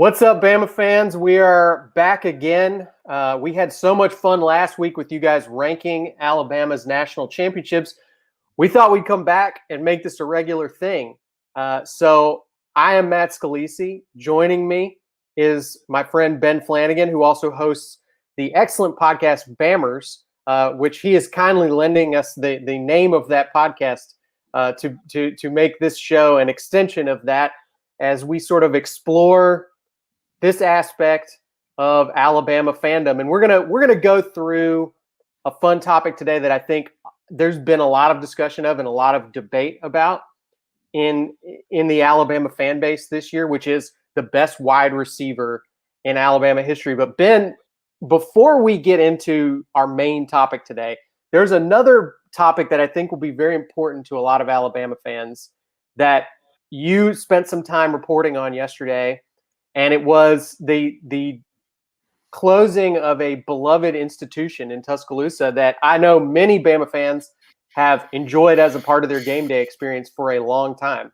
What's up, Bama fans? We are back again. We had so much fun last week with you guys ranking Alabama's national championships. We thought we'd come back and make this a regular thing. So I am Matt Scalisi. Joining me is my friend Ben Flanagan, who also hosts the excellent podcast Bammers, which he is kindly lending us the name of that podcast to make this show an extension of that as we sort of explore this aspect of Alabama fandom. And we're gonna go through a fun topic today that I think there's been a lot of discussion of and a lot of debate about in the Alabama fan base this year, which is the best wide receiver in Alabama history. But Ben, before we get into our main topic today, there's another topic that I think will be very important to a lot of Alabama fans that you spent some time reporting on yesterday. And it was the closing of a beloved institution in Tuscaloosa that I know many Bama fans have enjoyed as a part of their game day experience for a long time.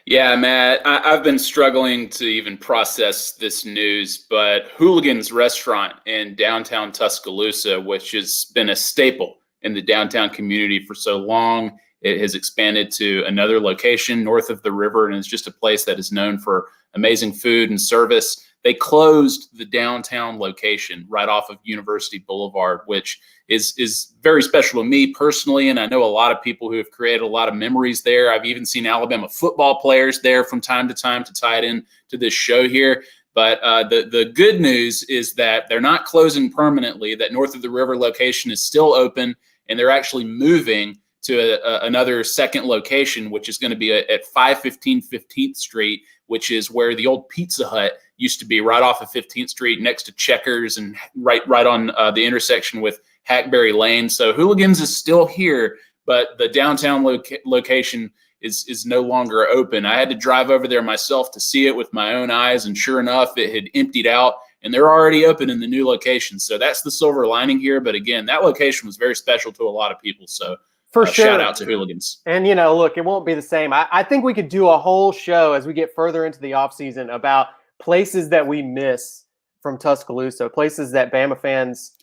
Yeah, Matt, I've been struggling to even process this news, but Hooligans restaurant in downtown Tuscaloosa, which has been a staple in the downtown community for so long, it has expanded to another location north of the river, and it's just a place that is known for amazing food and service. They closed the downtown location right off of University Boulevard, which is very special to me personally, and I know a lot of people who have created a lot of memories there. I've even seen Alabama football players there from time to time to tie it in to this show here. But the good news is that they're not closing permanently, that north of the river location is still open, and they're actually moving to another second location, which is going to be at 515 15th Street, which is where the old Pizza Hut used to be, right off of 15th Street next to Checkers and right on the intersection with Hackberry Lane. So Hooligans is still here, but the downtown location is no longer open. I had to drive over there myself to see it with my own eyes, and sure enough, it had emptied out, and they're already open in the new location. So that's the silver lining here. But again, that location was very special to a lot of people. So for sure. Shout out to Hooligans. And, look, it won't be the same. I think we could do a whole show as we get further into the offseason about places that we miss from Tuscaloosa, places that Bama fans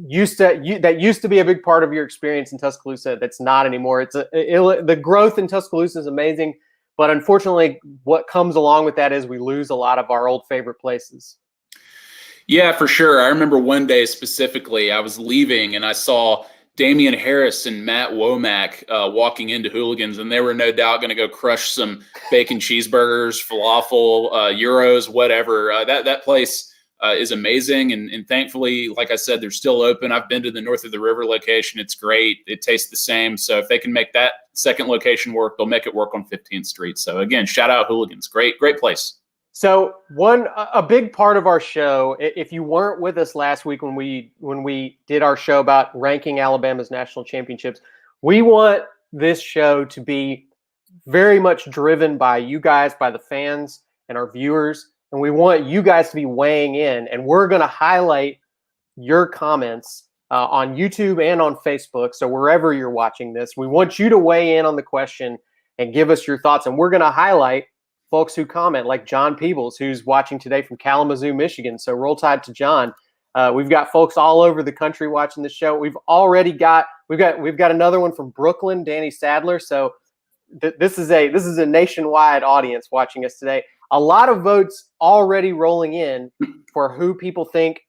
used to be a big part of your experience in Tuscaloosa that's not anymore. The growth in Tuscaloosa is amazing, but unfortunately what comes along with that is we lose a lot of our old favorite places. Yeah, for sure. I remember one day specifically, I was leaving and I saw Damian Harris and Matt Womack walking into Hooligans, and they were no doubt going to go crush some bacon cheeseburgers, falafel, gyros, whatever. That place is amazing, and thankfully, like I said, they're still open. I've been to the north of the river location. It's great. It tastes the same. So if they can make that second location work, they'll make it work on 15th Street. So again, shout out Hooligans. Great place. So a big part of our show, if you weren't with us last week when we did our show about ranking Alabama's national championships, we want this show to be very much driven by you guys, by the fans and our viewers, and we want you guys to be weighing in, and we're going to highlight your comments on YouTube and on Facebook. So wherever you're watching this, we want you to weigh in on the question and give us your thoughts, and we're going to highlight folks who comment, like John Peebles, who's watching today from Kalamazoo, Michigan. So roll tide to John. We've got folks all over the country watching the show. We've got another one from Brooklyn, Danny Sadler. So this is a nationwide audience watching us today. A lot of votes already rolling in for who people think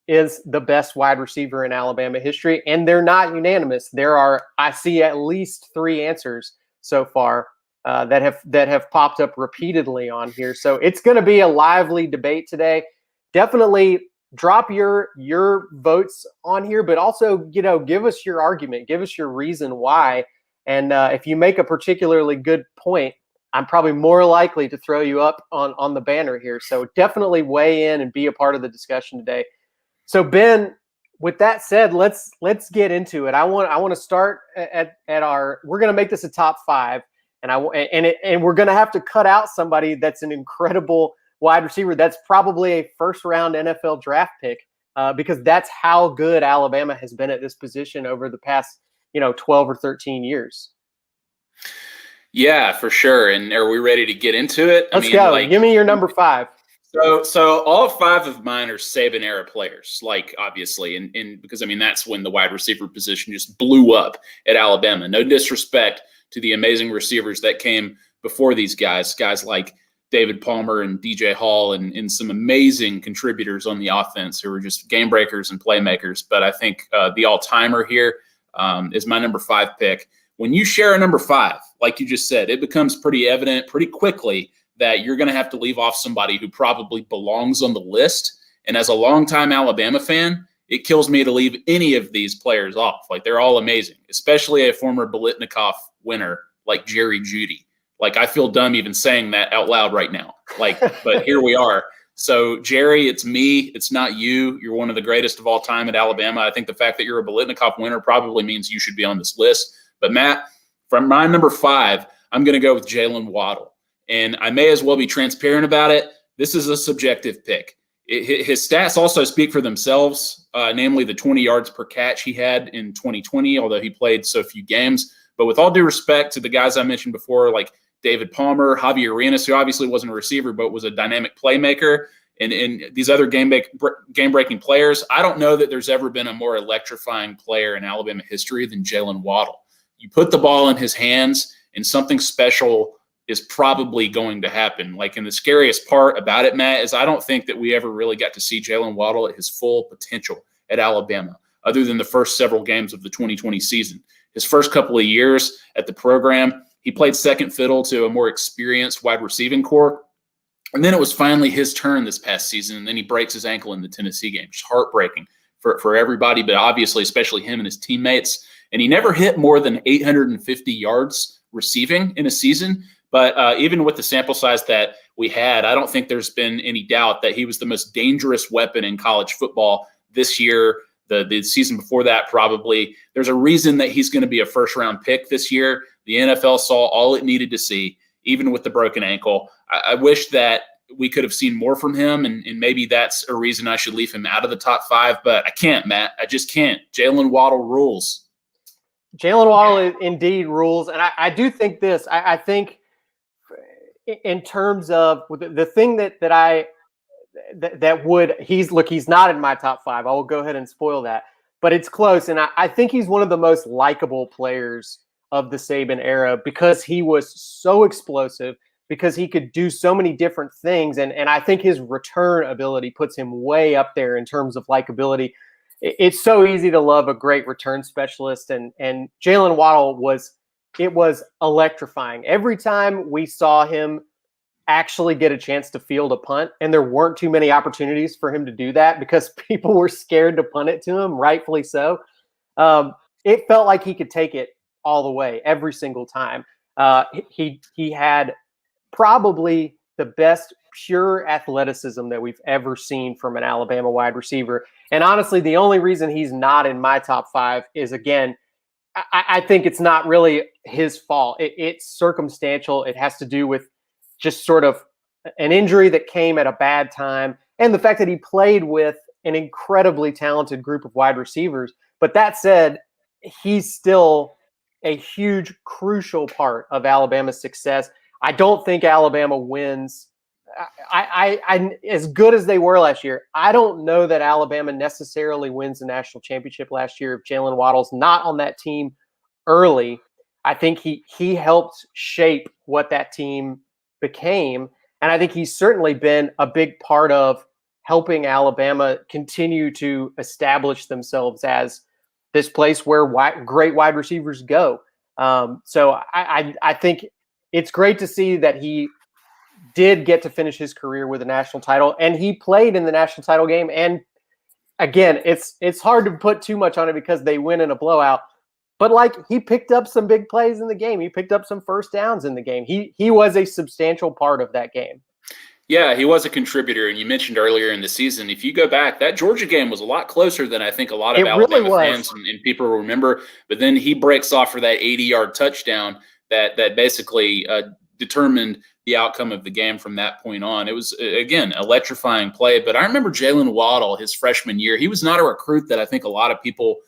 is the best wide receiver in Alabama history, and they're not unanimous. I see at least 3 answers so far that have popped up repeatedly on here. So it's going to be a lively debate today. Definitely drop your votes on here, but also, give us your argument, give us your reason why. And if you make a particularly good point, I'm probably more likely to throw you up on the banner here. So definitely weigh in and be a part of the discussion today. So Ben, with that said, let's get into it. I want to start at we're going to make this a top 5. And we're going to have to cut out somebody that's an incredible wide receiver. That's probably a first-round NFL draft pick because that's how good Alabama has been at this position over the past, 12 or 13 years. Yeah, for sure. And are we ready to get into it? Let's go. Give me your number 5. So all 5 of mine are Saban era players, like obviously, and because I mean that's when the wide receiver position just blew up at Alabama. No disrespect to the amazing receivers that came before these guys like David Palmer and DJ Hall and some amazing contributors on the offense who were just game breakers and playmakers. But I think the all-timer here is my number 5 pick. When you share a number 5, like you just said, it becomes pretty evident pretty quickly that you're going to have to leave off somebody who probably belongs on the list. And as a longtime Alabama fan, it kills me to leave any of these players off. Like, they're all amazing, especially a former Biletnikoff winner like Jerry Jeudy. Like, I feel dumb even saying that out loud right now. Like, but here we are. So, Jerry, it's me. It's not you. You're one of the greatest of all time at Alabama. I think the fact that you're a Biletnikoff winner probably means you should be on this list. But, Matt, from my number 5, I'm going to go with Jalen Waddle. And I may as well be transparent about it. This is a subjective pick. His stats also speak for themselves, namely the 20 yards per catch he had in 2020, although he played so few games. But with all due respect to the guys I mentioned before, like David Palmer, Javier Arenas, who obviously wasn't a receiver but was a dynamic playmaker, and these other game-breaking players, I don't know that there's ever been a more electrifying player in Alabama history than Jalen Waddle. You put the ball in his hands, and something special is probably going to happen. Like, and the scariest part about it, Matt, is I don't think that we ever really got to see Jalen Waddle at his full potential at Alabama, other than the first several games of the 2020 season. His first couple of years at the program, he played second fiddle to a more experienced wide receiving corps. And then it was finally his turn this past season, and then he breaks his ankle in the Tennessee game. Just heartbreaking for everybody, but obviously especially him and his teammates. And he never hit more than 850 yards receiving in a season. But even with the sample size that we had, I don't think there's been any doubt that he was the most dangerous weapon in college football this year, the season before that probably. There's a reason that he's going to be a first-round pick this year. The NFL saw all it needed to see, even with the broken ankle. I wish that we could have seen more from him, and maybe that's a reason I should leave him out of the top 5, but I can't, Matt. I just can't. Jalen Waddle rules. Jalen Waddle indeed rules, and I do think this. I think – in terms of the thing he's not in my top 5. I will go ahead and spoil that, but it's close. And I think he's one of the most likable players of the Saban era because he was so explosive, because he could do so many different things. And I think his return ability puts him way up there in terms of likability. It's so easy to love a great return specialist. And Jalen Waddle was electrifying. Every time we saw him actually get a chance to field a punt, and there weren't too many opportunities for him to do that because people were scared to punt it to him, rightfully so. It felt like he could take it all the way every single time. He had probably the best pure athleticism that we've ever seen from an Alabama wide receiver. And honestly, the only reason he's not in my top 5 is, again, I think it's not really his fault. It's circumstantial. It has to do with just sort of an injury that came at a bad time, and the fact that he played with an incredibly talented group of wide receivers. But that said, he's still a huge, crucial part of Alabama's success. I don't think Alabama wins. I as good as they were last year, I don't know that Alabama necessarily wins the national championship last year if Jalen Waddle's not on that team early. I think he helped shape what that team became, and I think he's certainly been a big part of helping Alabama continue to establish themselves as this place where great wide receivers go. So I think it's great to see that he did get to finish his career with a national title, and he played in the national title game. And again, it's hard to put too much on it because they win in a blowout, but like, he picked up some big plays in the game. He picked up some first downs in the game. He was a substantial part of that game. Yeah, he was a contributor. And you mentioned earlier in the season, if you go back, that Georgia game was a lot closer than I think a lot of Alabama fans and people remember. But then he breaks off for that 80-yard touchdown that basically determined the outcome of the game from that point on. It was, again, electrifying play. But I remember Jalen Waddle, his freshman year, he was not a recruit that I think a lot of people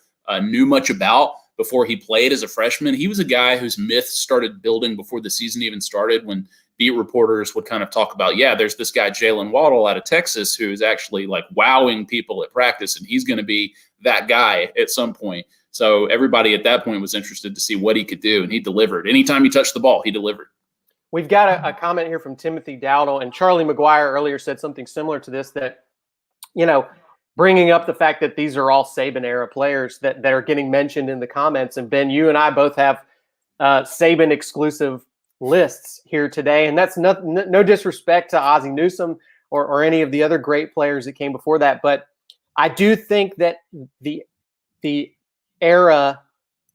knew much about. before he played as a freshman. He was a guy whose myth started building before the season even started, when beat reporters would kind of talk about, yeah, there's this guy Jalen Waddle out of Texas who is actually like wowing people at practice, and he's going to be that guy at some point. So everybody at that point was interested to see what he could do, and he delivered. Anytime he touched the ball, he delivered. We've got a comment here from Timothy Dowdle, and Charlie McGuire earlier said something similar to this, that, you know, bringing up the fact that these are all Saban-era players that are getting mentioned in the comments. And Ben, you and I both have Saban-exclusive lists here today, and that's no disrespect to Ozzie Newsome or any of the other great players that came before that, but I do think that the era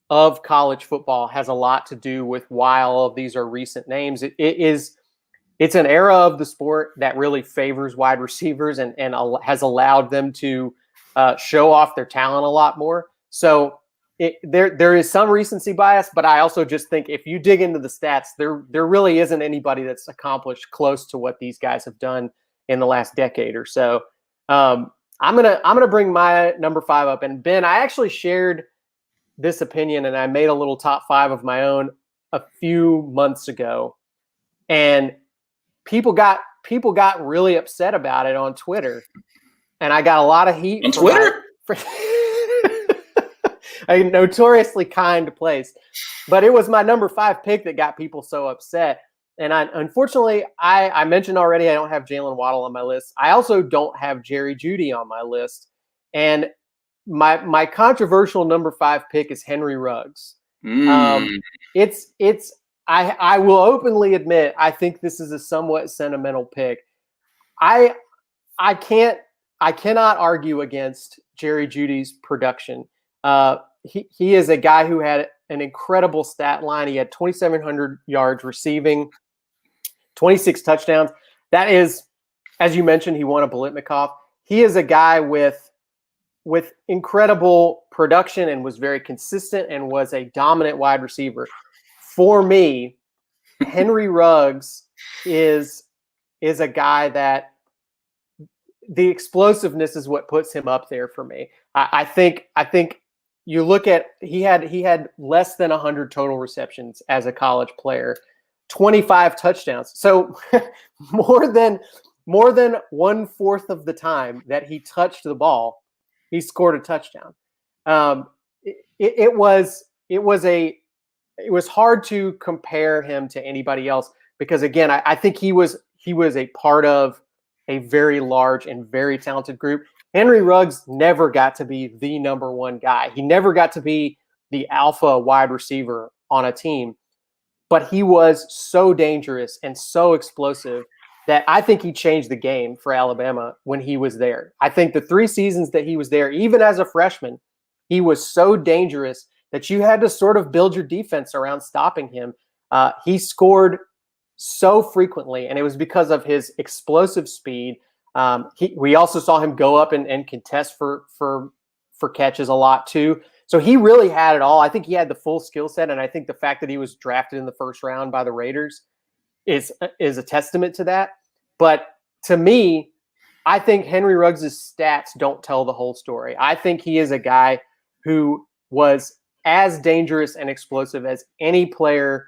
of college football has a lot to do with why all of these are recent names. It's an era of the sport that really favors wide receivers and has allowed them to show off their talent a lot more. So there is some recency bias, but I also just think if you dig into the stats, there really isn't anybody that's accomplished close to what these guys have done in the last decade or so. I'm gonna bring my number 5 up, and Ben, I actually shared this opinion and I made a little top 5 of my own a few months ago, and people got really upset about it on Twitter, and I got a lot of heat on Twitter. A notoriously kind place, but it was my number 5 pick that got people so upset. And unfortunately, I mentioned already, I don't have Jalen Waddle on my list. I also don't have Jerry Jeudy on my list. And my controversial number 5 pick is Henry Ruggs. I will openly admit, I think this is a somewhat sentimental pick. I cannot argue against Jerry Jeudy's production. He is a guy who had an incredible stat line. He had 2,700 yards receiving, 26 touchdowns. That is, as you mentioned, he won a Biletnikoff. He is a guy with incredible production and was very consistent and was a dominant wide receiver. For me, Henry Ruggs is a guy that the explosiveness is what puts him up there for me. I think you look at, he had less than 100 total receptions as a college player, 25 touchdowns. So more than 1/4 of the time that he touched the ball, he scored a touchdown. It was hard to compare him to anybody else because, again, I think he was a part of a very large and very talented group. Henry Ruggs never got to be the number 1 guy. He never got to be the alpha wide receiver on a team, but he was so dangerous and so explosive that I think he changed the game for Alabama when he was there. I think the 3 seasons that he was there, even as a freshman, he was so dangerous that you had to sort of build your defense around stopping him. He scored so frequently, and it was because of his explosive speed. We also saw him go up and contest for catches a lot too. So he really had it all. I think he had the full skill set, and I think the fact that he was drafted in the 1st round by the Raiders is a testament to that. But to me, I think Henry Ruggs' stats don't tell the whole story. I think he is a guy who was as dangerous and explosive as any player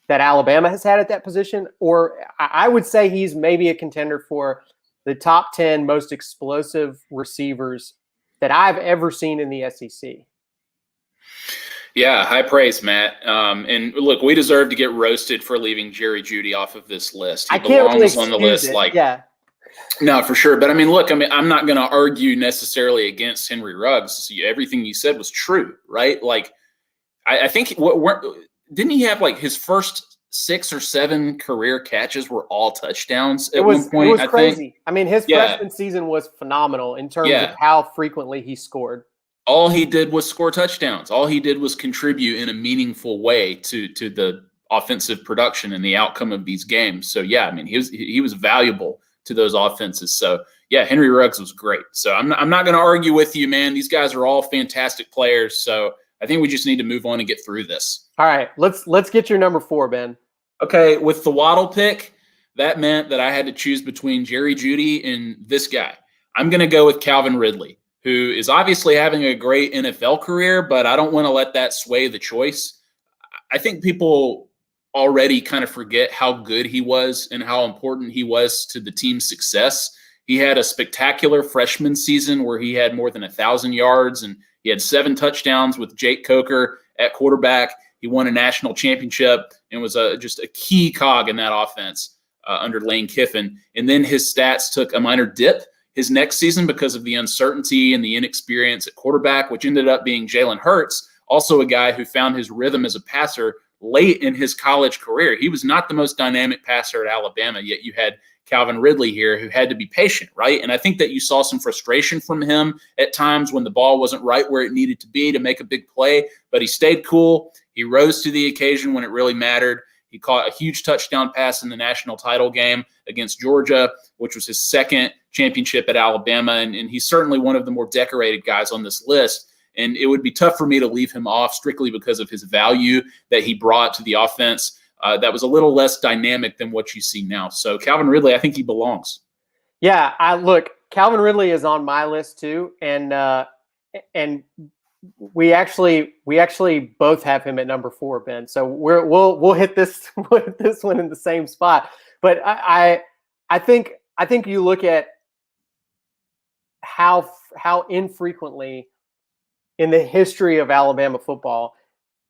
that Alabama has had at that position, or I would say he's maybe a contender for the top 10 most explosive receivers that I've ever seen in the SEC. Yeah, high praise, Matt. And look, we deserve to get roasted for leaving Jerry Jeudy off of this list. He belongs on the list. No, for sure. But I'm not going to argue necessarily against Henry Ruggs. Everything you said was true, right? Like, I think didn't he have like his first 6 or 7 career catches were all touchdowns at one point? It was crazy. I mean, his freshman season was phenomenal in terms of how frequently he scored. All he did was score touchdowns. All he did was contribute in a meaningful way to the offensive production and the outcome of these games. So yeah, I mean, he was valuable to those offenses. So yeah, Henry Ruggs was great. So I'm not going to argue with you, man. These guys are all fantastic players. So I think we just need to move on and get through this. All right, let's get your number 4, Ben. Okay, with the Waddle pick, that meant that I had to choose between Jerry Jeudy and this guy. I'm going to go with Calvin Ridley. who is obviously having a great NFL career, but I don't want to let that sway the choice. I think people already kind of forget how good he was and how important he was to the team's success. He had a spectacular freshman season where he had more than 1,000 yards and he had 7 touchdowns with Jake Coker at quarterback. He won a national championship and was just a key cog in that offense under Lane Kiffin. And then his stats took a minor dip his next season because of the uncertainty and the inexperience at quarterback, which ended up being Jalen Hurts, also a guy who found his rhythm as a passer late in his college career. He was not the most dynamic passer at Alabama, yet you had Calvin Ridley here who had to be patient, right? And I think that you saw some frustration from him at times when the ball wasn't right where it needed to be to make a big play, but he stayed cool. He rose to the occasion when it really mattered. He caught a huge touchdown pass in the national title game against Georgia, which was his second championship at Alabama, and he's certainly one of the more decorated guys on this list. And it would be tough for me to leave him off strictly because of his value that he brought to the offense. That was a little less dynamic than what you see now. So Calvin Ridley, I think he belongs. Yeah, Calvin Ridley is on my list too, and we actually both have him at number 4, Ben. So we'll hit this one in the same spot. But I think you look at how infrequently in the history of Alabama football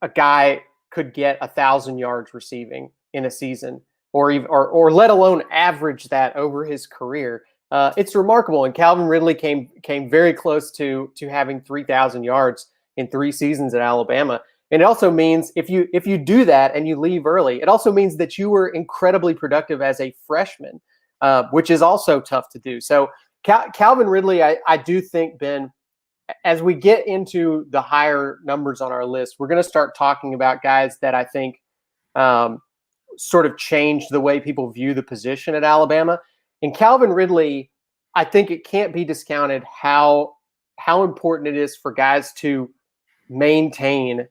a guy could get 1,000 yards receiving in a season, or let alone average that over his career. It's remarkable. And Calvin Ridley came very close to having 3,000 yards in 3 seasons at Alabama. And it also means if you do that and you leave early, it also means that you were incredibly productive as a freshman, which is also tough to do. So Calvin Ridley, I do think, Ben, as we get into the higher numbers on our list, we're going to start talking about guys that I think sort of changed the way people view the position at Alabama. And Calvin Ridley, I think it can't be discounted how important it is for guys to maintain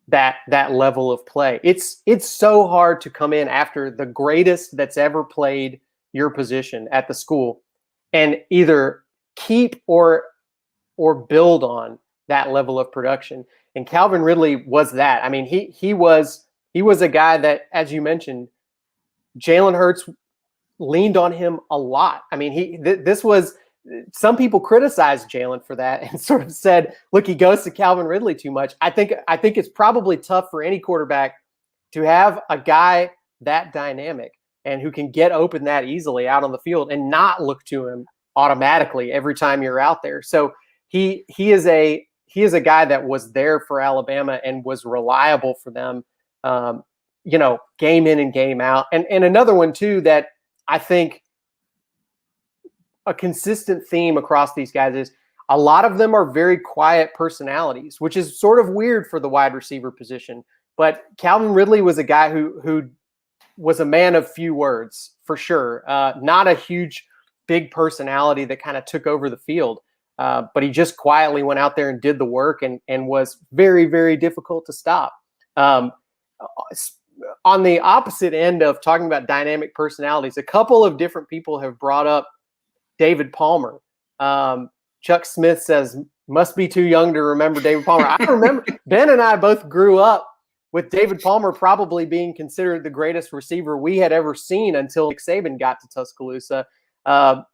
that level of play. It's so hard to come in after the greatest that's ever played your position at the school and either keep or build on that level of production. And Calvin Ridley was that. I mean, he was a guy that, as you mentioned, Jalen Hurts leaned on him a lot. I mean, this was, some people criticized Jalen for that and sort of said, look, he goes to Calvin Ridley too much. I think it's probably tough for any quarterback to have a guy that dynamic and who can get open that easily out on the field and not look to him automatically every time you're out there. So he is a guy that was there for Alabama and was reliable for them, game in and game out. And another one too that I think a consistent theme across these guys is a lot of them are very quiet personalities, which is sort of weird for the wide receiver position. But Calvin Ridley was a guy who was a man of few words for sure. Not a huge, big personality that kind of took over the field. But he just quietly went out there and did the work and was very, very difficult to stop. On the opposite end of talking about dynamic personalities, a couple of different people have brought up David Palmer. Chuck Smith says, must be too young to remember David Palmer. I remember Ben and I both grew up with David Palmer probably being considered the greatest receiver we had ever seen until Nick Saban got to Tuscaloosa. And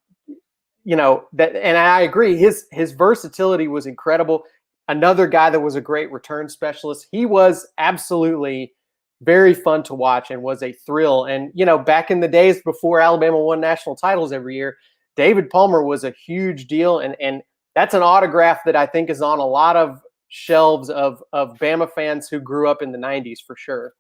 I agree. His versatility was incredible. Another guy that was a great return specialist. He was absolutely very fun to watch and was a thrill. And, back in the days before Alabama won national titles every year, David Palmer was a huge deal. And that's an autograph that I think is on a lot of shelves of Bama fans who grew up in the 90s for sure.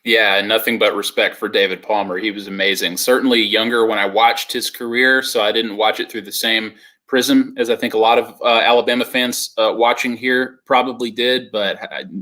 Yeah, nothing but respect for David Palmer. He was amazing. Certainly younger when I watched his career, so I didn't watch it through the same prism as I think a lot of Alabama fans watching here probably did, but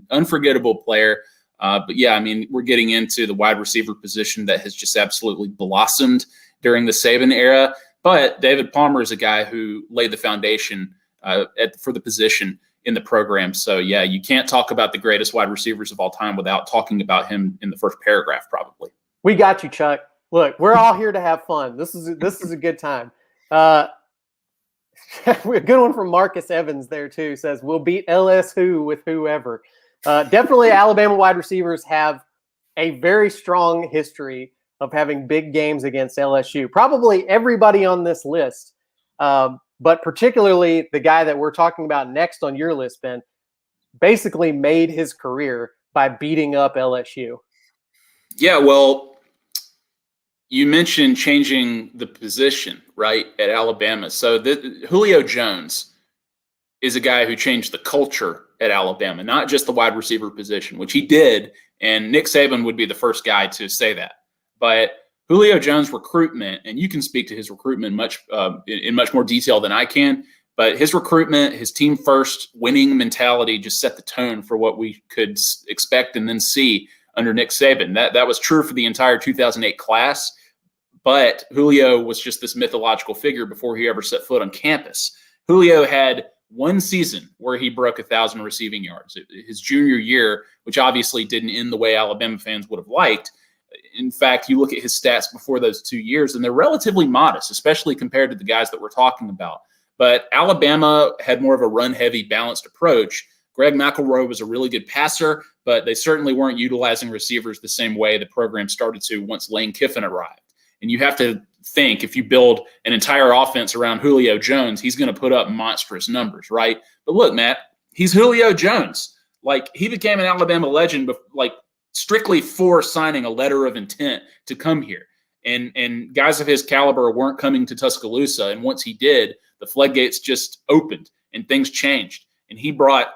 unforgettable player. But yeah, I mean, we're getting into the wide receiver position that has just absolutely blossomed during the Saban era. But David Palmer is a guy who laid the foundation for the position in the program. So yeah, you can't talk about the greatest wide receivers of all time without talking about him in the first paragraph, probably. We got you, Chuck. Look, we're all here to have fun. This is a good time. A good one from Marcus Evans there too. Says we'll beat LSU with whoever. Definitely, Alabama wide receivers have a very strong history of having big games against LSU. Probably everybody on this list, but particularly the guy that we're talking about next on your list, Ben, basically made his career by beating up LSU. Yeah, well, you mentioned changing the position, right, at Alabama. So Julio Jones is a guy who changed the culture at Alabama, not just the wide receiver position, which he did, and Nick Saban would be the first guy to say that. But Julio Jones' recruitment, and you can speak to his recruitment in much more detail than I can, but his recruitment, his team first winning mentality just set the tone for what we could expect and then see under Nick Saban. That was true for the entire 2008 class, but Julio was just this mythological figure before he ever set foot on campus. Julio had one season where he broke 1,000 receiving yards, his junior year, which obviously didn't end the way Alabama fans would have liked. In fact, you look at his stats before those 2 years, and they're relatively modest, especially compared to the guys that we're talking about. But Alabama had more of a run-heavy, balanced approach. Greg McElroy was a really good passer, but they certainly weren't utilizing receivers the same way the program started to once Lane Kiffin arrived. And you have to think, if you build an entire offense around Julio Jones, he's going to put up monstrous numbers, right? But look, Matt, he's Julio Jones. Like, he became an Alabama legend, like, strictly for signing a letter of intent to come here. And guys of his caliber weren't coming to Tuscaloosa. And once he did, the floodgates just opened and things changed. And he brought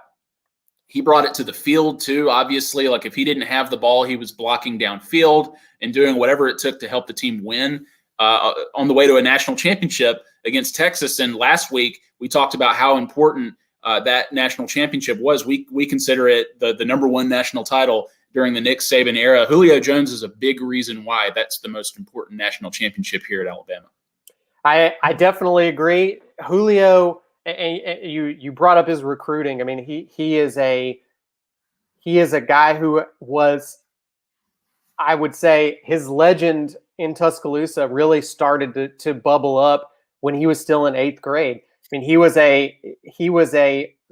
it to the field too. Obviously, like, if he didn't have the ball, he was blocking downfield and doing whatever it took to help the team win on the way to a national championship against Texas. And last week we talked about how important that national championship was. We consider it the number one national title during the Nick Saban era. Julio Jones is a big reason why that's the most important national championship here at Alabama. I definitely agree. Julio, and you brought up his recruiting. I mean, he is a guy who was, I would say, his legend in Tuscaloosa really started to bubble up when he was still in 8th grade. I mean, he was a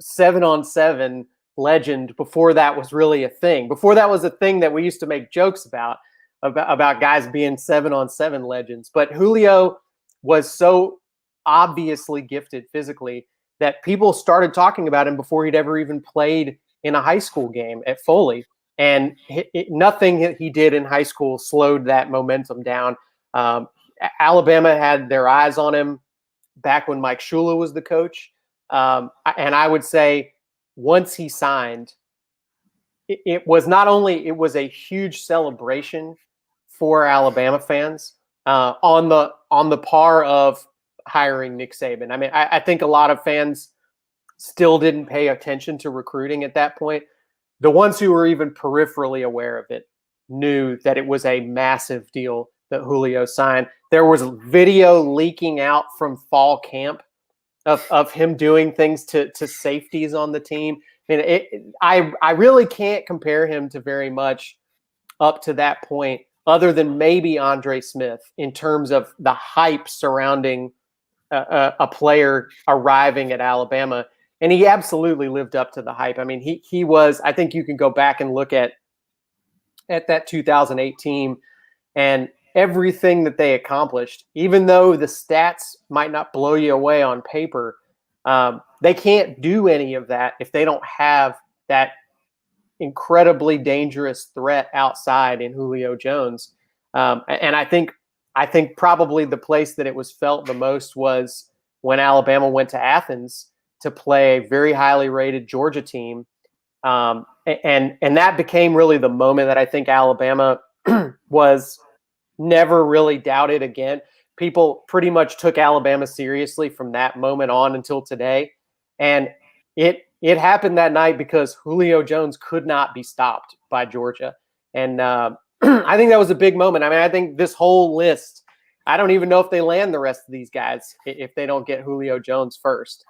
7-on-7 legend before that was really a thing. Before that was a thing that we used to make jokes about guys being 7-on-7 legends. But Julio was so obviously gifted physically that people started talking about him before he'd ever even played in a high school game at Foley. And nothing he did in high school slowed that momentum down. Alabama had their eyes on him back when Mike Shula was the coach. And I would say once he signed, it was a huge celebration for Alabama fans on the par of hiring Nick Saban. I mean, I think a lot of fans still didn't pay attention to recruiting at that point. The ones who were even peripherally aware of it knew that it was a massive deal that Julio signed. There was video leaking out from fall camp of him doing things to safeties on the team. And I really can't compare him to very much up to that point, other than maybe Andre Smith, in terms of the hype surrounding a player arriving at Alabama. And he absolutely lived up to the hype. I mean, he was, I think you can go back and look at that 2008 team and everything that they accomplished, even though the stats might not blow you away on paper. They can't do any of that if they don't have that incredibly dangerous threat outside in Julio Jones. And I think probably the place that it was felt the most was when Alabama went to Athens to play a very highly rated Georgia team. And that became really the moment that I think Alabama was never really doubted again. People pretty much took Alabama seriously from that moment on until today. And it happened that night because Julio Jones could not be stopped by Georgia. And I think that was a big moment. I mean, I think this whole list, I don't even know if they land the rest of these guys if they don't get Julio Jones first.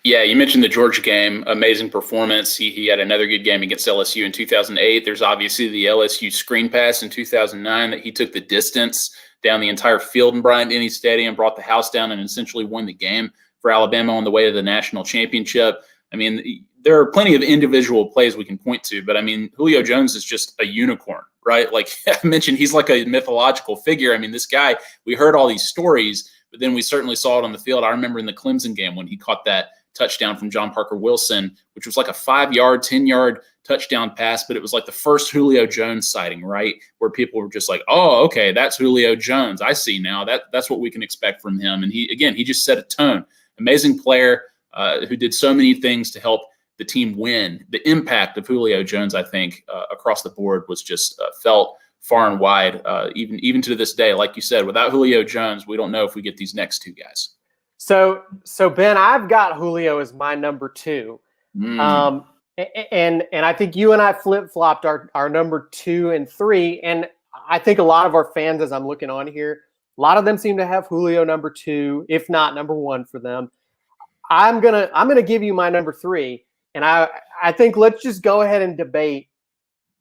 Yeah, you mentioned the Georgia game, amazing performance. He had another good game against LSU in 2008. There's obviously the LSU screen pass in 2009 that he took the distance down the entire field in Bryant-Denny Stadium, brought the house down, and essentially won the game for Alabama on the way to the national championship. I mean, there are plenty of individual plays we can point to, but I mean, Julio Jones is just a unicorn, right? Like I mentioned, he's like a mythological figure. I mean, this guy, we heard all these stories, but then we certainly saw it on the field. I remember in the Clemson game when he caught that touchdown from John Parker Wilson, which was like a 5-yard, 10-yard touchdown pass, but it was like the first Julio Jones sighting, right? Where people were just like, oh, okay, that's Julio Jones. I see now. That's what we can expect from him. And he just set a tone. Amazing player who did so many things to help the team win. The impact of Julio Jones, I think, across the board was just felt far and wide, even to this day. Like you said, without Julio Jones, we don't know if we get these next two guys. So Ben, I've got Julio as my number 2. And I think you and I flip-flopped our number 2 and 3. And I think a lot of our fans, as I'm looking on here, a lot of them seem to have Julio number 2, if not number 1 for them. I'm gonna give you my number 3, and I think let's just go ahead and debate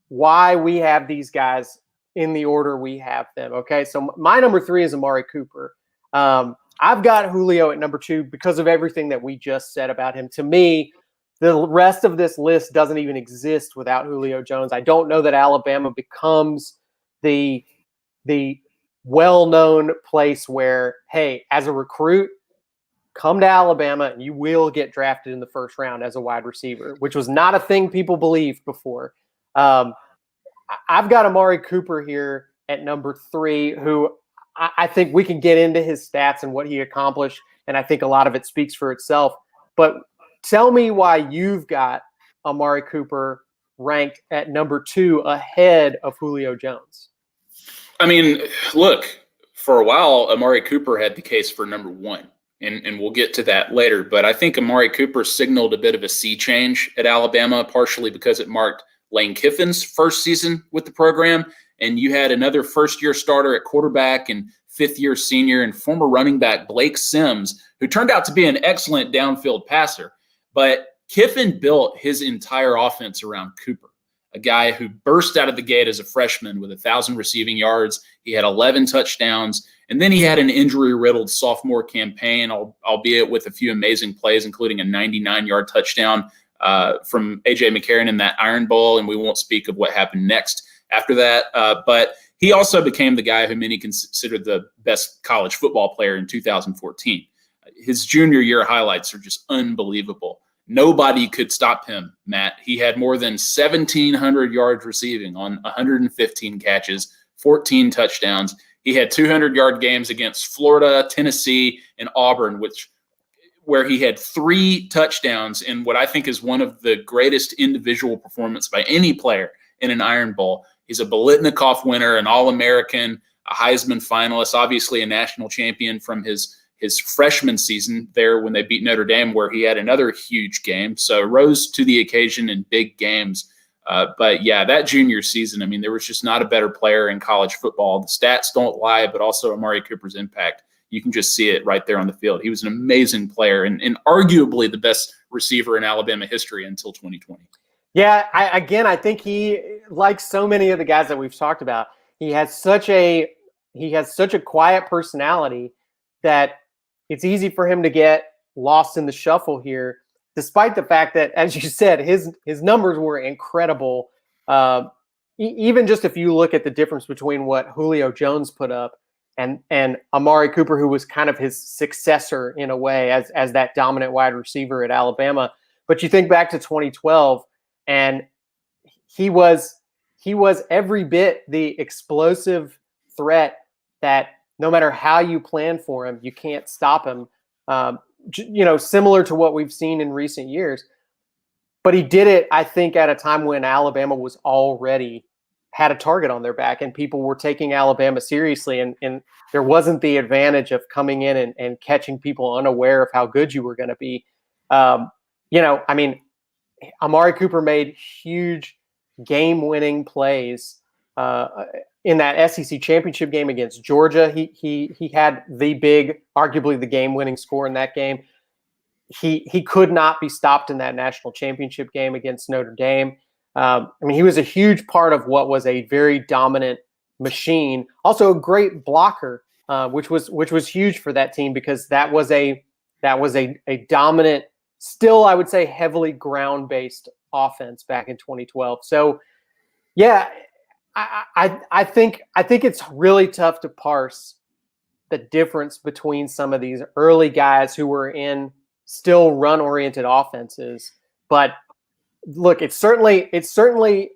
why we have these guys in the order we have them. Okay, so my number 3 is Amari Cooper. I've got Julio at number 2 because of everything that we just said about him. To me, the rest of this list doesn't even exist without Julio Jones. I don't know that Alabama becomes the well-known place where, hey, as a recruit, come to Alabama and you will get drafted in the first round as a wide receiver, which was not a thing people believed before. I've got Amari Cooper here at number 3, who I think we can get into his stats and what he accomplished, and I think a lot of it speaks for itself. But tell me why you've got Amari Cooper ranked at number 2 ahead of Julio Jones. I mean, look, for a while, Amari Cooper had the case for number 1. And we'll get to that later. But I think Amari Cooper signaled a bit of a sea change at Alabama, partially because it marked Lane Kiffin's first season with the program. And you had another first-year starter at quarterback and fifth-year senior and former running back Blake Sims, who turned out to be an excellent downfield passer. But Kiffin built his entire offense around Cooper, a guy who burst out of the gate as a freshman with 1,000 receiving yards. He had 11 touchdowns. And then he had an injury-riddled sophomore campaign, albeit with a few amazing plays, including a 99-yard touchdown from A.J. McCarron in that Iron Bowl, and we won't speak of what happened next after that. But he also became the guy who many consider the best college football player in 2014. His junior year highlights are just unbelievable. Nobody could stop him, Matt. He had more than 1,700 yards receiving on 115 catches, 14 touchdowns. He had 200-yard games against Florida, Tennessee, and Auburn, where he had 3 touchdowns in what I think is one of the greatest individual performances by any player in an Iron Bowl. He's a Biletnikoff winner, an All-American, a Heisman finalist, obviously a national champion from his freshman season there when they beat Notre Dame, where he had another huge game. So rose to the occasion in big games. But yeah, that junior season, I mean, there was just not a better player in college football. The stats don't lie, but also Amari Cooper's impact. You can just see it right there on the field. He was an amazing player and arguably the best receiver in Alabama history until 2020. Yeah, I think he, like so many of the guys that we've talked about, he has such a quiet personality that it's easy for him to get lost in the shuffle here, despite the fact that, as you said, his numbers were incredible. Even just if you look at the difference between what Julio Jones put up and Amari Cooper, who was kind of his successor in a way as that dominant wide receiver at Alabama. But you think back to 2012, and he was every bit the explosive threat that no matter how you plan for him, you can't stop him. Similar to what we've seen in recent years. But he did it, I think, at a time when Alabama was already had a target on their back and people were taking Alabama seriously. And there wasn't the advantage of coming in and catching people unaware of how good you were going to be. Amari Cooper made huge game-winning plays in that SEC championship game against Georgia. He had arguably the game-winning score in that game. He could not be stopped in that national championship game against Notre Dame. He was a huge part of what was a very dominant machine. Also a great blocker, which was huge for that team because that was a dominant, still I would say heavily ground based offense back in 2012. So yeah, I think it's really tough to parse the difference between some of these early guys who were in still run-oriented offenses. But look, it's certainly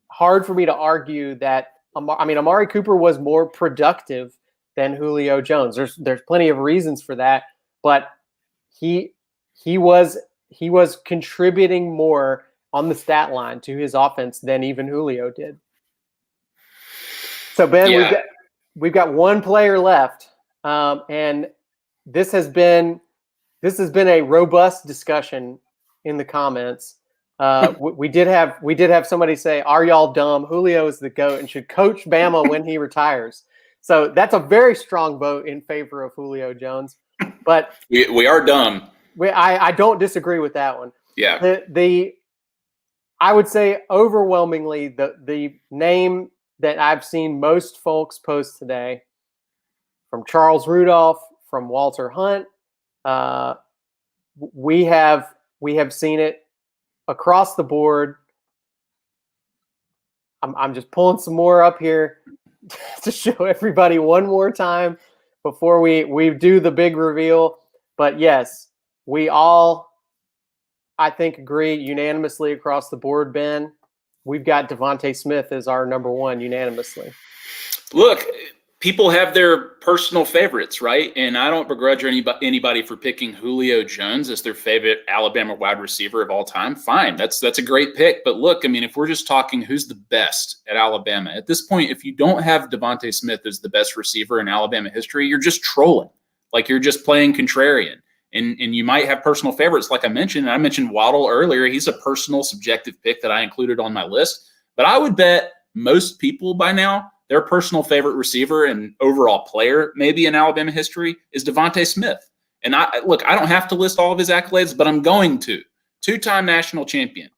hard for me to argue that Amari Cooper was more productive than Julio Jones. There's plenty of reasons for that, but he was contributing more on the stat line to his offense than even Julio did. So Ben, Yeah. we've got one player left, and this has been a robust discussion in the comments. We did have somebody say, "Are y'all dumb? Julio is the GOAT and should coach Bama when he retires." So that's a very strong vote in favor of Julio Jones. But we are dumb. I don't disagree with that one. Yeah. I would say overwhelmingly the name that I've seen most folks post today, from Charles Rudolph, from Walter Hunt, we have seen it across the board. I'm just pulling some more up here to show everybody one more time before we do the big reveal. But yes, we all, I think, agree unanimously across the board, Ben. We've got Devontae Smith as our number one unanimously. Look, people have their personal favorites, right? And I don't begrudge anybody for picking Julio Jones as their favorite Alabama wide receiver of all time. Fine, that's a great pick. But look, I mean, if we're just talking who's the best at Alabama, at this point, if you don't have Devontae Smith as the best receiver in Alabama history, you're just trolling. Like, you're just playing contrarian. And you might have personal favorites, like I mentioned. And I mentioned Waddle earlier. He's a personal, subjective pick that I included on my list. But I would bet most people by now, their personal favorite receiver and overall player, maybe in Alabama history, is Devontae Smith. And I don't have to list all of his accolades, but I'm going to. 2-time national champion,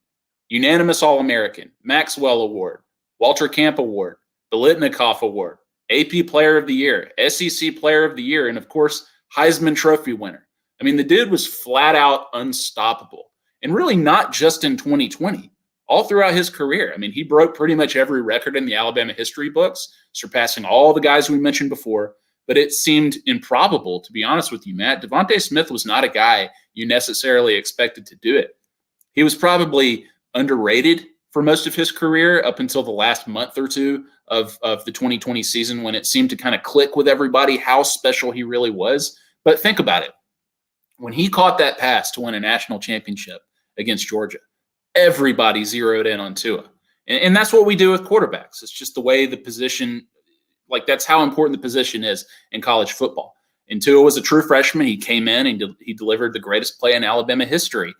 unanimous All-American, Maxwell Award, Walter Camp Award, the Litnikoff Award, AP Player of the Year, SEC Player of the Year, and of course, Heisman Trophy winner. I mean, the dude was flat out unstoppable. And really not just in 2020, all throughout his career. I mean, he broke pretty much every record in the Alabama history books, surpassing all the guys we mentioned before. But it seemed improbable, to be honest with you, Matt. Devontae Smith was not a guy you necessarily expected to do it. He was probably underrated for most of his career up until the last month or two of the 2020 season, when it seemed to kind of click with everybody how special he really was. But think about it. When he caught that pass to win a national championship against Georgia, everybody zeroed in on Tua. And that's what we do with quarterbacks. It's just the way the position, like, that's how important the position is in college football. And Tua was a true freshman. He came in and he delivered the greatest play in Alabama history.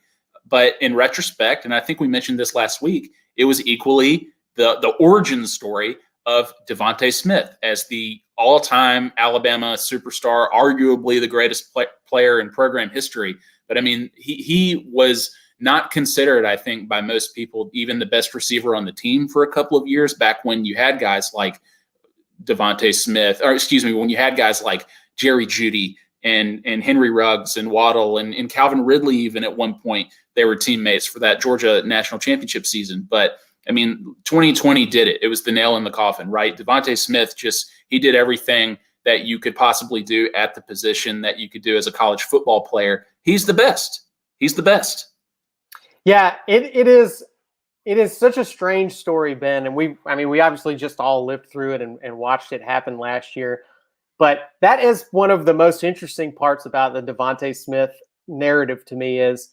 But in retrospect, and I think we mentioned this last week, it was equally the origin story of Devontae Smith as the all-time Alabama superstar, arguably the greatest player in program history. But I mean, he was not considered, I think, by most people, even the best receiver on the team for a couple of years, back when you had guys like Devontae Smith, when you had guys like Jerry Jeudy and Henry Ruggs and Waddle and Calvin Ridley. Even at one point, they were teammates for that Georgia national championship season. But I mean, 2020 did it. It was the nail in the coffin, right? Devontae Smith he did everything that you could possibly do at the position that you could do as a college football player. He's the best. He's the best. Yeah, it is such a strange story, Ben. And we obviously just all lived through it and watched it happen last year. But that is one of the most interesting parts about the Devontae Smith narrative to me is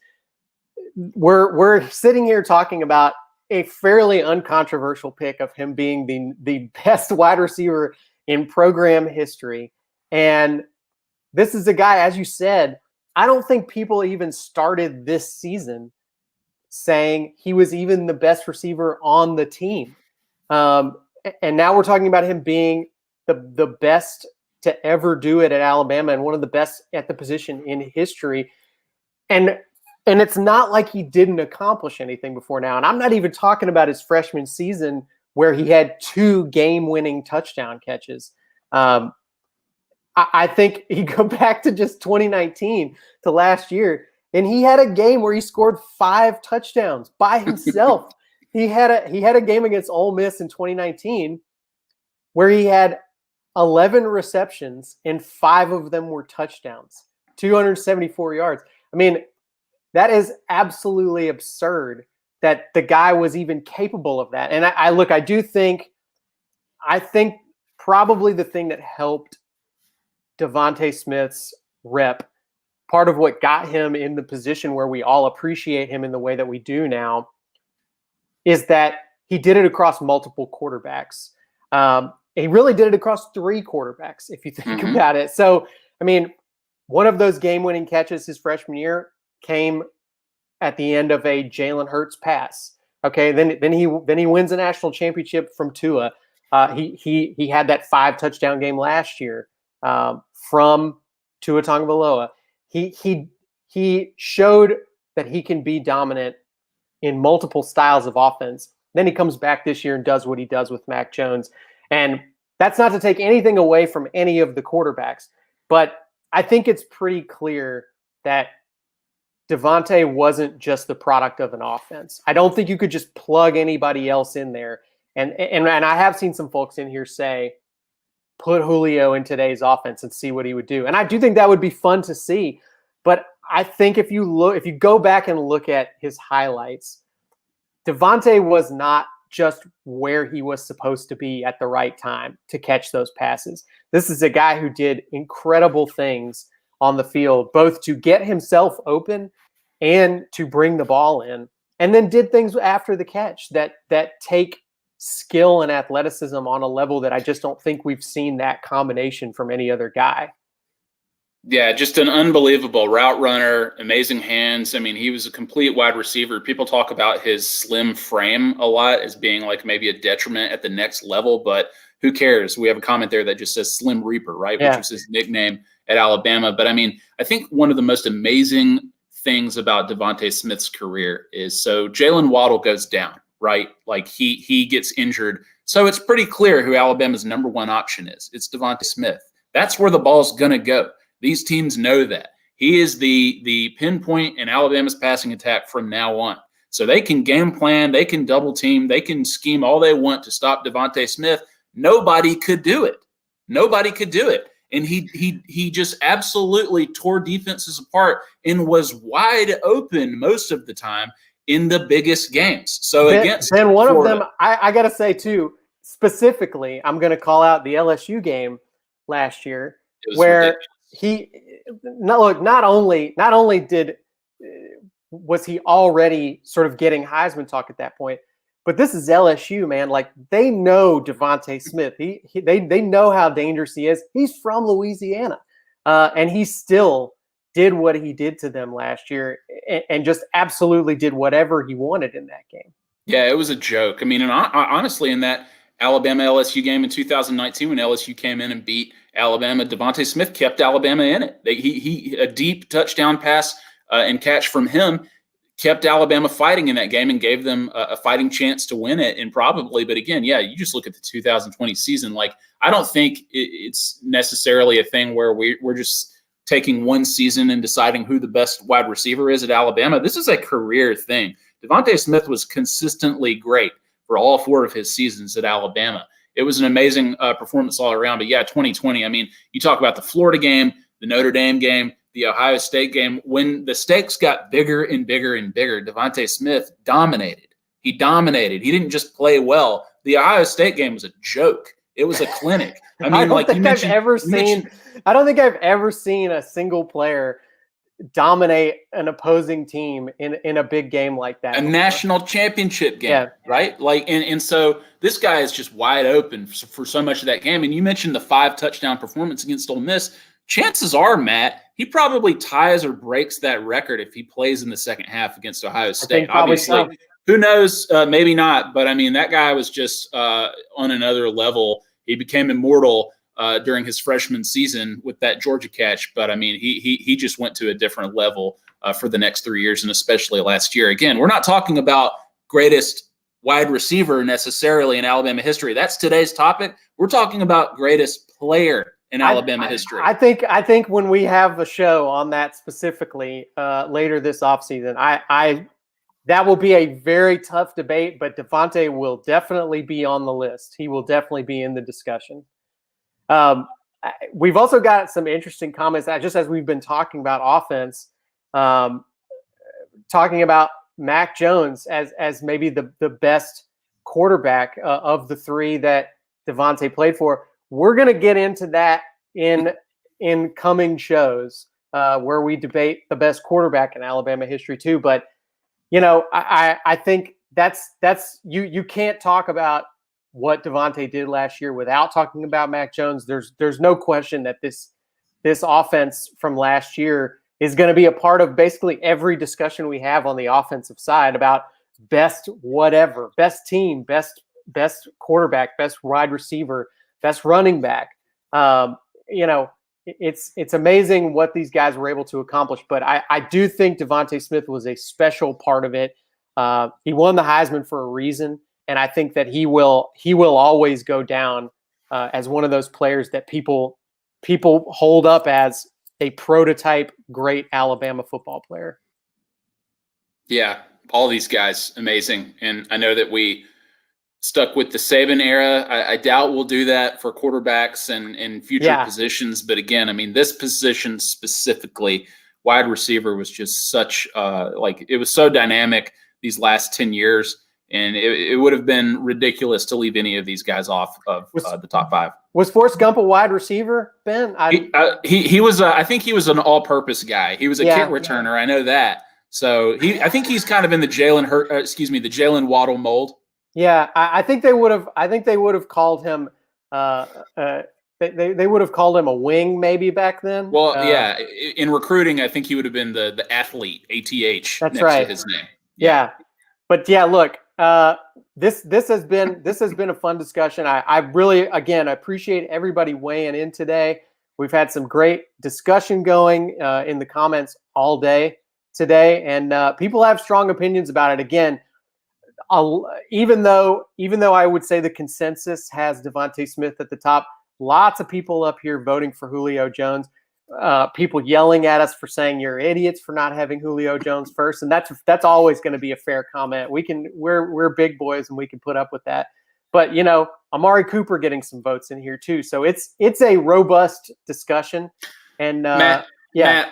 we're sitting here talking about a fairly uncontroversial pick of him being the best wide receiver in program history. And this is a guy, as you said, I don't think people even started this season saying he was even the best receiver on the team. And now we're talking about him being the best to ever do it at Alabama and one of the best at the position in history. And it's not like he didn't accomplish anything before now. And I'm not even talking about his freshman season where he had 2 game-winning touchdown catches. I think you go back to just 2019 to last year, and he had a game where he scored 5 touchdowns by himself. He had a game against Ole Miss in 2019 where he had 11 receptions and 5 of them were touchdowns, 274 yards. I mean, that is absolutely absurd that the guy was even capable of that. And I think probably the thing that helped DeVonta Smith's rep, part of what got him in the position where we all appreciate him in the way that we do now, is that he did it across multiple quarterbacks. He really did it across 3 quarterbacks, if you think about it. So, I mean, one of those game-winning catches his freshman year came at the end of a Jalen Hurts pass. Okay, then he wins a national championship from Tua. He had that 5 touchdown game last year from Tua Tagovailoa. He showed that he can be dominant in multiple styles of offense. Then he comes back this year and does what he does with Mac Jones. And that's not to take anything away from any of the quarterbacks, but I think it's pretty clear that DeVonta wasn't just the product of an offense. I don't think you could just plug anybody else in there. And I have seen some folks in here say, put Julio in today's offense and see what he would do. And I do think that would be fun to see. But I think if you go back and look at his highlights, DeVonta was not just where he was supposed to be at the right time to catch those passes. This is a guy who did incredible things on the field, both to get himself open and to bring the ball in, and then did things after the catch that take skill and athleticism on a level that I just don't think we've seen that combination from any other guy. Yeah, just an unbelievable route runner, amazing hands. I mean, he was a complete wide receiver. People talk about his slim frame a lot as being like maybe a detriment at the next level, but who cares? We have a comment there that just says Slim Reaper, right? Yeah. Which was his nickname at Alabama. But I mean, I think one of the most amazing things about DeVonta Smith's career is, so Jalen Waddle goes down, right? Like he gets injured. So it's pretty clear who Alabama's number 1 option is. It's DeVonta Smith. That's where the ball's going to go. These teams know that. He is the pinpoint in Alabama's passing attack from now on. So they can game plan, they can double team, they can scheme all they want to stop DeVonta Smith. Nobody could do it. Nobody could do it. And he just absolutely tore defenses apart and was wide open most of the time in the biggest games. So against one Florida, of them, I got to say too, specifically, I'm going to call out the LSU game last year where not only was he already sort of getting Heisman talk at that point, but this is LSU, man. Like, they know DeVonta Smith. They know how dangerous he is. He's from Louisiana, and he still did what he did to them last year, and just absolutely did whatever he wanted in that game. Yeah, it was a joke. I mean, and honestly, in that Alabama LSU game in 2019, when LSU came in and beat Alabama, DeVonta Smith kept Alabama in it. He a deep touchdown pass and catch from him kept Alabama fighting in that game and gave them a fighting chance to win it, and probably. But again, yeah, you just look at the 2020 season. Like, I don't think it's necessarily a thing where we're just taking one season and deciding who the best wide receiver is at Alabama. This is a career thing. DeVonta Smith was consistently great for all 4 of his seasons at Alabama. It was an amazing performance all around. But yeah, 2020, I mean, you talk about the Florida game, the Notre Dame game, the Ohio State game. When the stakes got bigger and bigger and bigger, DeVonta Smith dominated. He dominated. He didn't just play well. The Ohio State game was a joke. It was a clinic. I mean, I don't think I've ever seen a single player dominate an opposing team in a big game like that. A national championship game, right? Like, and so this guy is just wide open for so much of that game. And you mentioned the 5 touchdown performance against Ole Miss. Chances are, Matt, he probably ties or breaks that record if he plays in the second half against Ohio State. Obviously, who knows? Maybe not. But I mean, that guy was just on another level. He became immortal during his freshman season with that Georgia catch. But I mean, he just went to a different level for the next 3 years, and especially last year. Again, we're not talking about greatest wide receiver necessarily in Alabama history. That's today's topic. We're talking about greatest player in Alabama history. I think when we have a show on that specifically later this offseason, that will be a very tough debate, but Devontae will definitely be on the list. He will definitely be in the discussion. We've also got some interesting comments just as we've been talking about offense, talking about Mac Jones as maybe the best quarterback of the three that Devontae played for. We're going to get into that in coming shows where we debate the best quarterback in Alabama history too. But I think that's you can't talk about what Devontae did last year without talking about Mac Jones. There's no question that this offense from last year is going to be a part of basically every discussion we have on the offensive side about best whatever, best team, best quarterback, best wide receiver, best running back. It's amazing what these guys were able to accomplish, but I do think Devontae Smith was a special part of it. He won the Heisman for a reason, and I think that he will always go down as one of those players that people hold up as a prototype great Alabama football player. Yeah, all these guys, amazing. And I know that we stuck with the Saban era. I doubt we'll do that for quarterbacks and future positions. But again, I mean, this position specifically, wide receiver, was just such it was so dynamic these last 10 years. And it would have been ridiculous to leave any of these guys off of the top five. Was Forrest Gump a wide receiver, Ben? He was. I think he was an all-purpose guy. He was a kick returner. I know that. So I think he's kind of in the Jalen Waddle mold. Yeah, I think they would have. I think they would have called him. They would have called him a wing maybe back then. Well, yeah. In recruiting, I think he would have been the athlete, ATH. That's next right. To his name. Yeah. But yeah, look. This has been a fun discussion. I really, again, I appreciate everybody weighing in today. We've had some great discussion going in the comments all day today, and people have strong opinions about it. Again, even though I would say the consensus has Devontae Smith at the top, lots of people up here voting for Julio Jones. People yelling at us for saying you're idiots for not having Julio Jones first, and that's always going to be a fair comment. We're big boys and we can put up with that. But Amari Cooper getting some votes in here too, so it's a robust discussion. And Matt,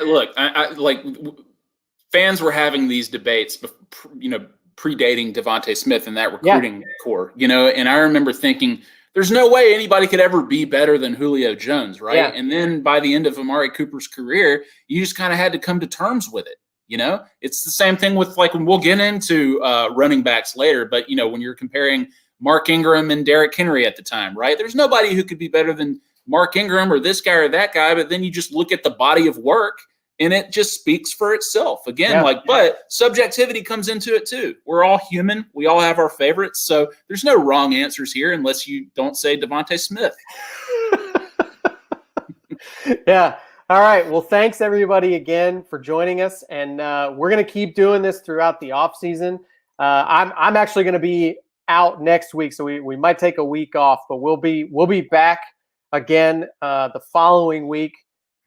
look, I fans were having these debates, predating Devontae Smith and that recruiting core, and I remember thinking, there's no way anybody could ever be better than Julio Jones, right? Yeah. And then by the end of Amari Cooper's career, you just kind of had to come to terms with it. It's the same thing with when we'll get into running backs later, but when you're comparing Mark Ingram and Derrick Henry at the time, right? There's nobody who could be better than Mark Ingram or this guy or that guy, but then you just look at the body of work and it just speaks for itself. Again, but subjectivity comes into it too. We're all human. We all have our favorites. So there's no wrong answers here unless you don't say Devontae Smith. Yeah. All right. Well, thanks everybody again for joining us. And we're going to keep doing this throughout the off season. I'm actually going to be out next week, so we might take a week off, but we'll be back again the following week.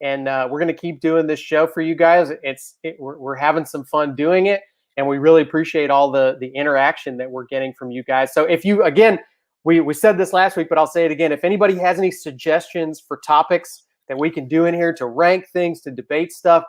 And we're going to keep doing this show for you guys. We're having some fun doing it, and we really appreciate all the interaction that we're getting from you guys. So if you, again, we said this last week, but I'll say it again. If anybody has any suggestions for topics that we can do in here to rank things, to debate stuff,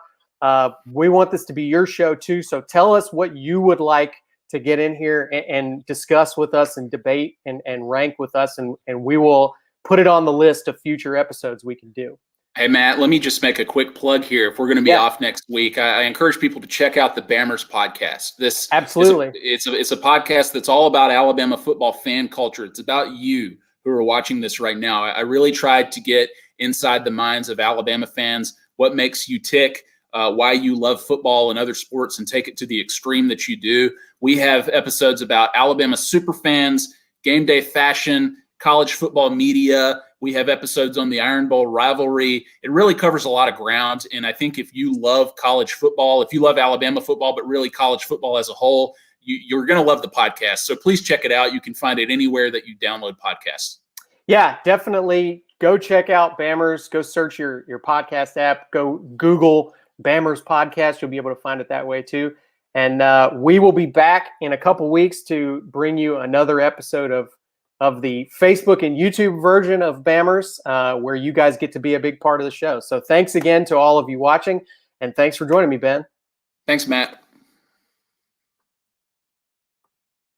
we want this to be your show too. So tell us what you would like to get in here and discuss with us and debate and rank with us, and we will put it on the list of future episodes we can do. Hey, Matt, let me just make a quick plug here. If we're going to be off next week, I encourage people to check out the Bammers podcast. Absolutely. It's a podcast that's all about Alabama football fan culture. It's about you who are watching this right now. I really tried to get inside the minds of Alabama fans, what makes you tick, why you love football and other sports, and take it to the extreme that you do. We have episodes about Alabama superfans, game day fashion, college football media. We have episodes on the Iron Bowl rivalry. It really covers a lot of ground. And I think if you love college football, if you love Alabama football, but really college football as a whole, you're going to love the podcast. So please check it out. You can find it anywhere that you download podcasts. Yeah, definitely go check out Bammers. Go search your podcast app. Go Google Bammers Podcast. You'll be able to find it that way too. And we will be back in a couple weeks to bring you another episode of the Facebook and YouTube version of Bammers, where you guys get to be a big part of the show. So thanks again to all of you watching, and thanks for joining me, Ben. Thanks, Matt.